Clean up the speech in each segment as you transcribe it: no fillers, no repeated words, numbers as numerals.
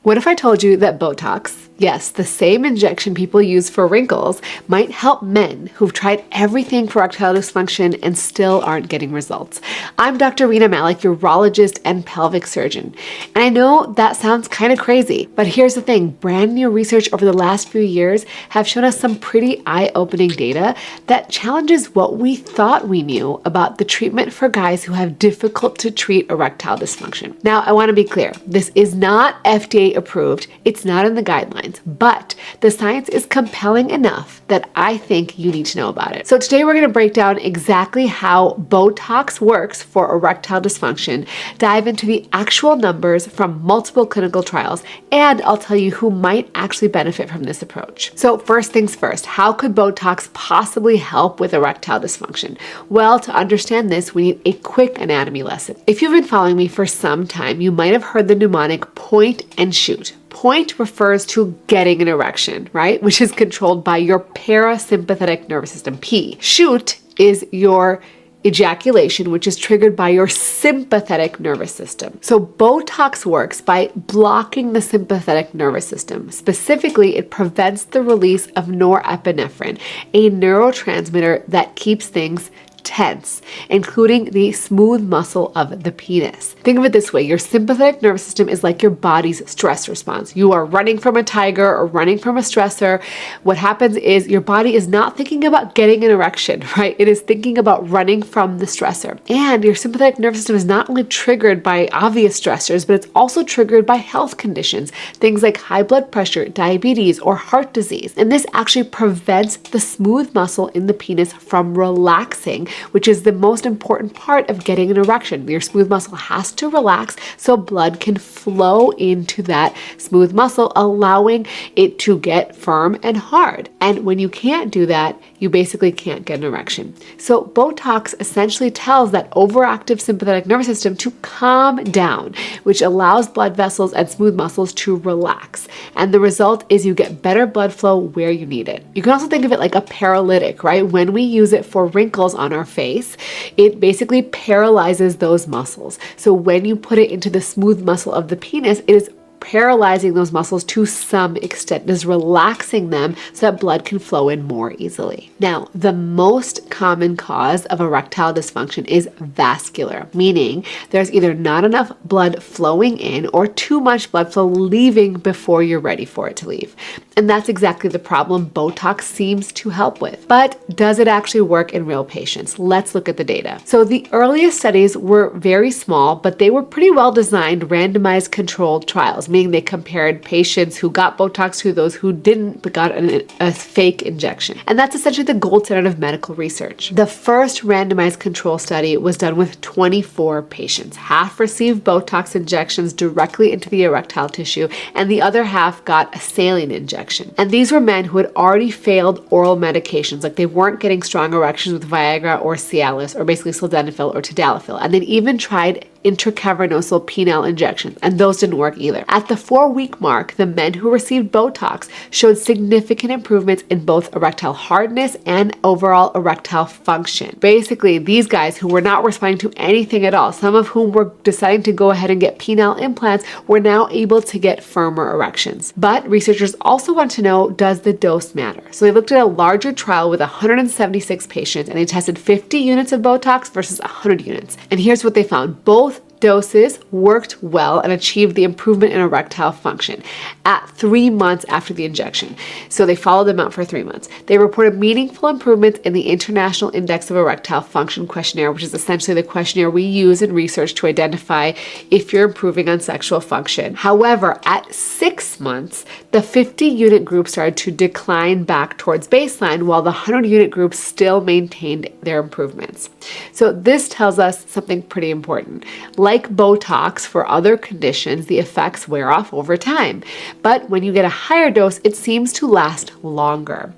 What if I told you that Botox, yes, the same injection people use for wrinkles, might help men who've tried everything for erectile dysfunction and still aren't getting results? I'm Dr. Rena Malik, urologist and pelvic surgeon. And I know that sounds kind of crazy, but here's the thing. Brand new research over the last few years have shown us some pretty eye-opening data that challenges what we thought we knew about the treatment for guys who have difficult to treat erectile dysfunction. Now, I want to be clear. This is not FDA approved. It's not in the guidelines, but the science is compelling enough that I think you need to know about it. So today we're going to break down exactly how Botox works for erectile dysfunction, dive into the actual numbers from multiple clinical trials, and I'll tell you who might actually benefit from this approach. So first things first, how could Botox possibly help with erectile dysfunction? Well, to understand this, we need a quick anatomy lesson. If you've been following me for some time, you might have heard the mnemonic point and shoot. Point refers to getting an erection, right? Which is controlled by your parasympathetic nervous system, P. Shoot is your ejaculation, which is triggered by your sympathetic nervous system. So Botox works by blocking the sympathetic nervous system. Specifically, it prevents the release of norepinephrine, a neurotransmitter that keeps things tense, including the smooth muscle of the penis. Think of it this way. Your sympathetic nervous system is like your body's stress response. You are running from a tiger or running from a stressor. What happens is your body is not thinking about getting an erection, right? It is thinking about running from the stressor. And your sympathetic nervous system is not only triggered by obvious stressors, but it's also triggered by health conditions, things like high blood pressure, diabetes, or heart disease. And this actually prevents the smooth muscle in the penis from relaxing, which is the most important part of getting an erection. Your smooth muscle has to relax so blood can flow into that smooth muscle, allowing it to get firm and hard. And when you can't do that, you basically can't get an erection. So Botox essentially tells that overactive sympathetic nervous system to calm down, which allows blood vessels and smooth muscles to relax. And the result is you get better blood flow where you need it. You can also think of it like a paralytic, right? When we use it for wrinkles on our face, it basically paralyzes those muscles. So when you put it into the smooth muscle of the penis, it is paralyzing those muscles to some extent. It is relaxing them so that blood can flow in more easily. Now, the most common cause of erectile dysfunction is vascular, meaning there's either not enough blood flowing in or too much blood flow leaving before you're ready for it to leave. And that's exactly the problem Botox seems to help with. But does it actually work in real patients? Let's look at the data. So the earliest studies were very small, but they were pretty well designed randomized controlled trials, meaning they compared patients who got Botox to those who didn't but got a fake injection. And that's essentially the gold standard of medical research. The first randomized control study was done with 24 patients. Half received Botox injections directly into the erectile tissue, and the other half got a saline injection. And these were men who had already failed oral medications, like they weren't getting strong erections with Viagra or Cialis, or basically sildenafil or tadalafil. And they'd even tried intracavernosal penile injections, and those didn't work either. At the 4-week mark, the men who received Botox showed significant improvements in both erectile hardness and overall erectile function. Basically, these guys who were not responding to anything at all, some of whom were deciding to go ahead and get penile implants, were now able to get firmer erections. But researchers also want to know, does the dose matter? So they looked at a larger trial with 176 patients, and they tested 50 units of Botox versus 100 units. And here's what they found. Both doses worked well and achieved the improvement in erectile function at 3 months after the injection. So they followed them out for 3 months. They reported meaningful improvements in the International Index of Erectile Function questionnaire, which is essentially the questionnaire we use in research to identify if you're improving on sexual function. However, at 6 months, the 50-unit group started to decline back towards baseline, while the 100-unit group still maintained their improvements. So this tells us something pretty important. Like Botox for other conditions, the effects wear off over time. But when you get a higher dose, it seems to last longer.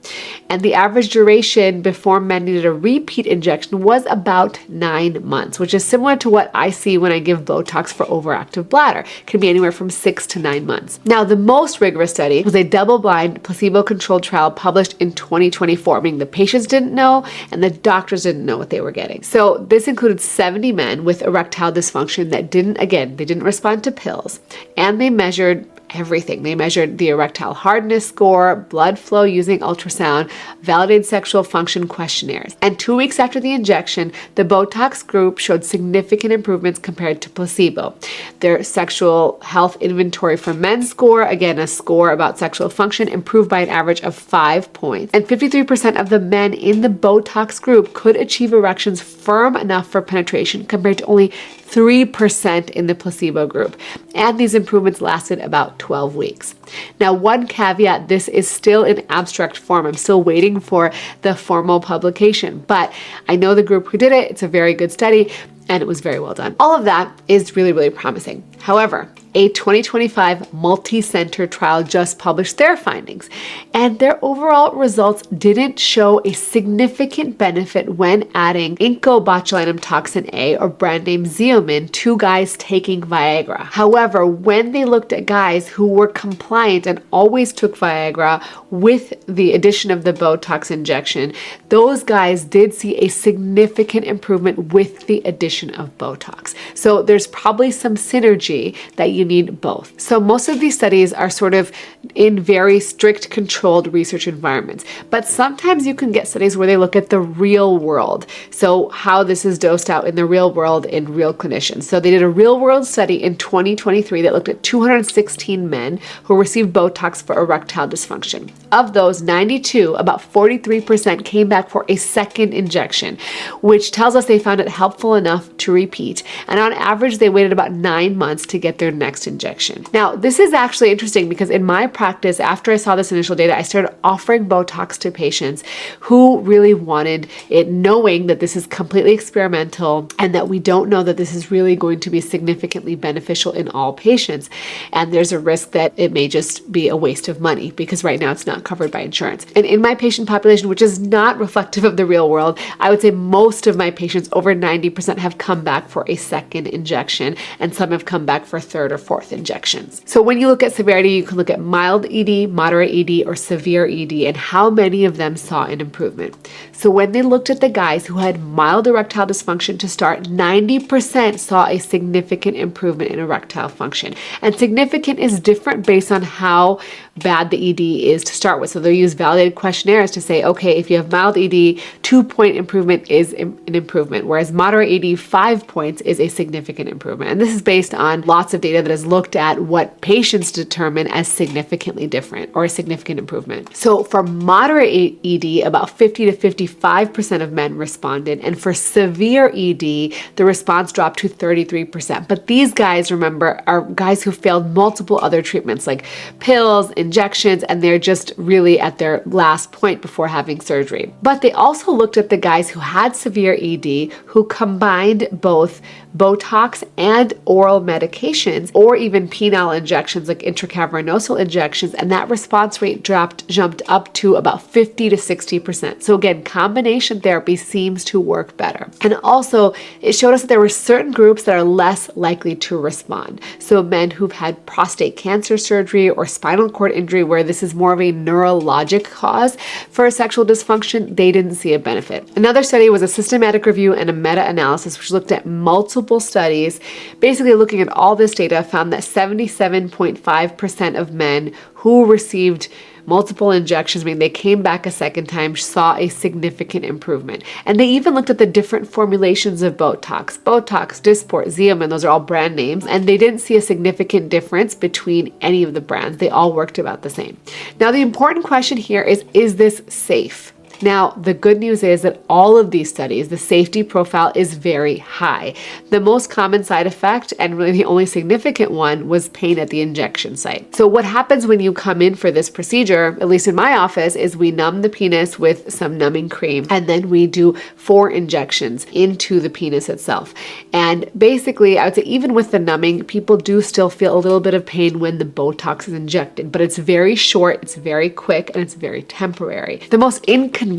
And the average duration before men needed a repeat injection was about 9 months, which is similar to what I see when I give Botox for overactive bladder. It can be anywhere from 6 to 9 months. Now, the most rigorous study was a double-blind, placebo-controlled trial published in 2024, meaning the patients didn't know and the doctors didn't know what they were getting. So this included 70 men with erectile dysfunction that didn't respond to pills, and they measured everything. They measured the erectile hardness score, blood flow using ultrasound, validated sexual function questionnaires. And 2 weeks after the injection, the Botox group showed significant improvements compared to placebo. Their sexual health inventory for men score, again, a score about sexual function, improved by an average of 5 points. And 53% of the men in the Botox group could achieve erections firm enough for penetration compared to only 3% in the placebo group. And these improvements lasted about 12 weeks. Now, one caveat, this is still in abstract form. I'm still waiting for the formal publication, but I know the group who did it. It's a very good study and it was very well done. All of that is really, really promising. However, a 2025 multi-center trial just published their findings, and their overall results didn't show a significant benefit when adding incobotulinum toxin A, or brand name Xeomin, to guys taking Viagra. However, when they looked at guys who were compliant and always took Viagra with the addition of the Botox injection, those guys did see a significant improvement with the addition of Botox. So there's probably some synergy that you need both. So most of these studies are sort of in very strict controlled research environments, but sometimes you can get studies where they look at the real world. So how this is dosed out in the real world in real clinicians. So they did a real world study in 2023 that looked at 216 men who received Botox for erectile dysfunction. Of those, 92, about 43%, came back for a second injection, which tells us they found it helpful enough to repeat. And on average, they waited about 9 months to get their next injection. Now, this is actually interesting because in my practice, after I saw this initial data, I started offering Botox to patients who really wanted it, knowing that this is completely experimental and that we don't know that this is really going to be significantly beneficial in all patients. And there's a risk that it may just be a waste of money because right now it's not covered by insurance. And in my patient population, which is not reflective of the real world, I would say most of my patients, over 90%, have come back for a second injection, and some have come back for third or fourth injections. So when you look at severity, you can look at mild ED, moderate ED, or severe ED, and how many of them saw an improvement. So when they looked at the guys who had mild erectile dysfunction to start, 90% saw a significant improvement in erectile function. And significant is different based on how bad the ED is to start with. So they'll use validated questionnaires to say, okay, if you have mild ED, 2-point improvement is an improvement, whereas moderate ED, 5 points is a significant improvement. And this is based on lots of data that has looked at what patients determine as significantly different or a significant improvement. So for moderate ED, about 50 to 55% of men responded. And for severe ED, the response dropped to 33%. But these guys, remember, are guys who failed multiple other treatments like pills, injections, and they're just really at their last point before having surgery. But they also looked at the guys who had severe ED who combined both Botox and oral medications, or even penile injections like intracavernosal injections, and that response rate jumped up to about 50 to 60%. So again, combination therapy seems to work better. And also, it showed us that there were certain groups that are less likely to respond. So men who've had prostate cancer surgery or spinal cord injury, where this is more of a neurologic cause for sexual dysfunction, they didn't see a benefit. Another study was a systematic review and a meta-analysis, which looked at multiple studies, basically looking at all this data, found that 77.5% of men who received multiple injections, meaning they came back a second time, saw a significant improvement. And they even looked at the different formulations of Botox, Dysport, Xeomin, those are all brand names, and they didn't see a significant difference between any of the brands. They all worked about the same. Now, the important question here is this safe? Now, the good news is that all of these studies, the safety profile is very high. The most common side effect, and really the only significant one, was pain at the injection site. So what happens when you come in for this procedure, at least in my office, is we numb the penis with some numbing cream, and then we do 4 injections into the penis itself. And basically, I would say even with the numbing, people do still feel a little bit of pain when the Botox is injected, but it's very short, it's very quick, and it's very temporary. The most inconvenient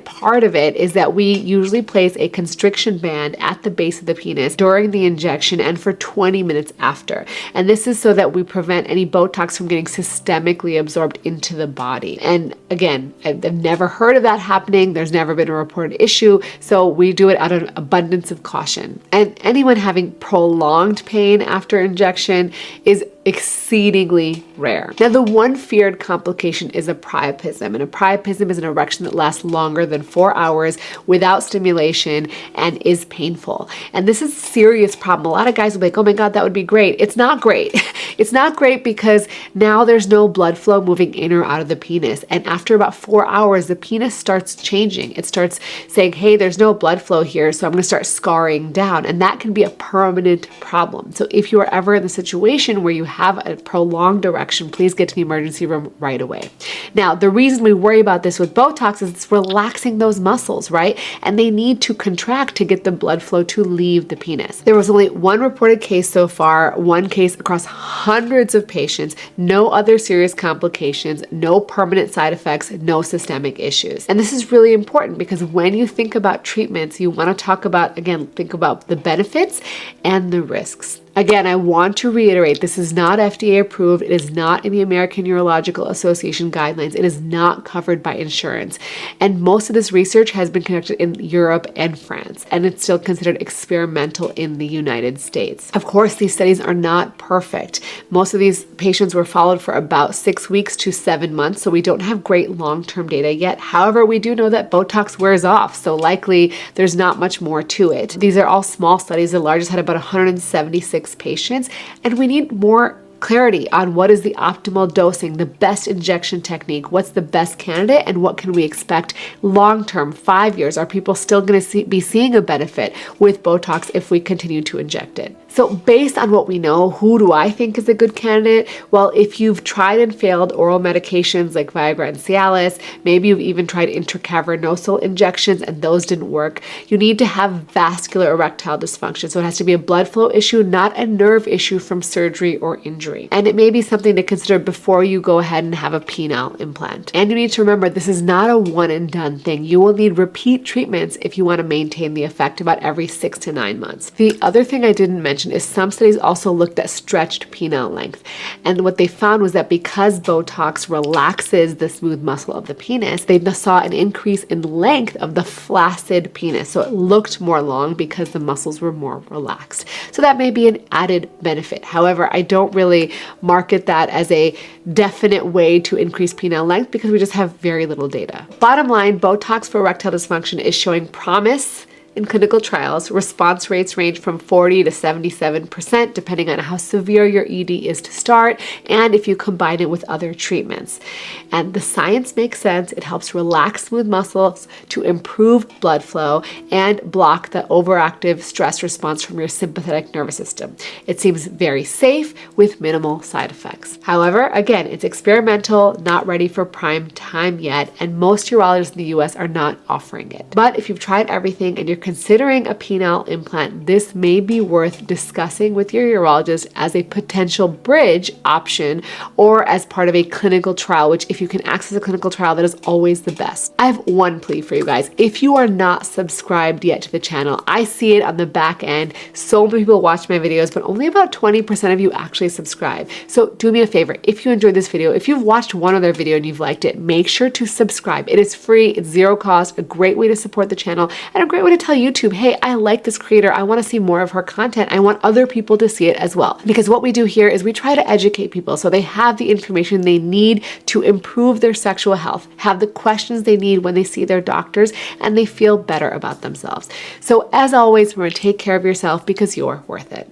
part of it is that we usually place a constriction band at the base of the penis during the injection and for 20 minutes after. And this is so that we prevent any Botox from getting systemically absorbed into the body. And again, I've never heard of that happening. There's never been a reported issue. So we do it out of abundance of caution. And anyone having prolonged pain after injection is exceedingly rare. Now, the one feared complication is a priapism, and a priapism is an erection that lasts longer than 4 hours without stimulation and is painful. And this is a serious problem. A lot of guys will be like, oh my God, that would be great. It's not great. It's not great because now there's no blood flow moving in or out of the penis. And after about 4 hours, the penis starts changing. It starts saying, hey, there's no blood flow here, so I'm going to start scarring down. And that can be a permanent problem. So if you are ever in the situation where you have a prolonged erection, please get to the emergency room right away. Now, the reason we worry about this with Botox is it's relaxing those muscles, right? And they need to contract to get the blood flow to leave the penis. There was only one reported case so far, one case across hundreds of patients, no other serious complications, no permanent side effects, no systemic issues. And this is really important because when you think about treatments, you want to talk about, again, think about the benefits and the risks. Again, I want to reiterate, this is not FDA approved. It is not in the American Urological Association guidelines. It is not covered by insurance. And most of this research has been conducted in Europe and France, and it's still considered experimental in the United States. Of course, these studies are not perfect. Most of these patients were followed for about 6 weeks to 7 months, so we don't have great long-term data yet. However, we do know that Botox wears off, so likely there's not much more to it. These are all small studies. The largest had about 176 patients, and we need more clarity on what is the optimal dosing, the best injection technique, what's the best candidate, and what can we expect long-term, 5 years. Are people still going to be seeing a benefit with Botox if we continue to inject it? So based on what we know, who do I think is a good candidate? Well, if you've tried and failed oral medications like Viagra and Cialis, maybe you've even tried intracavernosal injections and those didn't work, you need to have vascular erectile dysfunction. So it has to be a blood flow issue, not a nerve issue from surgery or injury. And it may be something to consider before you go ahead and have a penile implant. And you need to remember, this is not a one and done thing. You will need repeat treatments if you want to maintain the effect about every 6 to 9 months. The other thing I didn't mention is some studies also looked at stretched penile length. And what they found was that because Botox relaxes the smooth muscle of the penis, they saw an increase in length of the flaccid penis. So it looked more long because the muscles were more relaxed. So that may be an added benefit. However, I don't really market that as a definite way to increase penile length because we just have very little data. Bottom line, Botox for erectile dysfunction is showing promise in clinical trials. Response rates range from 40 to 77%, depending on how severe your ED is to start and if you combine it with other treatments. And the science makes sense. It helps relax smooth muscles to improve blood flow and block the overactive stress response from your sympathetic nervous system. It seems very safe with minimal side effects. However, again, it's experimental, not ready for prime time yet, and most urologists in the US are not offering it. But if you've tried everything and you're considering a penile implant, this may be worth discussing with your urologist as a potential bridge option or as part of a clinical trial, which if you can access a clinical trial, that is always the best. I have one plea for you guys. If you are not subscribed yet to the channel, I see it on the back end. So many people watch my videos, but only about 20% of you actually subscribe. So do me a favor. If you enjoyed this video, if you've watched one other video and you've liked it, make sure to subscribe. It is free. It's zero cost, a great way to support the channel and a great way to tell YouTube, hey, I like this creator. I want to see more of her content. I want other people to see it as well. Because what we do here is we try to educate people so they have the information they need to improve their sexual health, have the questions they need when they see their doctors, and they feel better about themselves. So as always, remember, take care of yourself because you're worth it.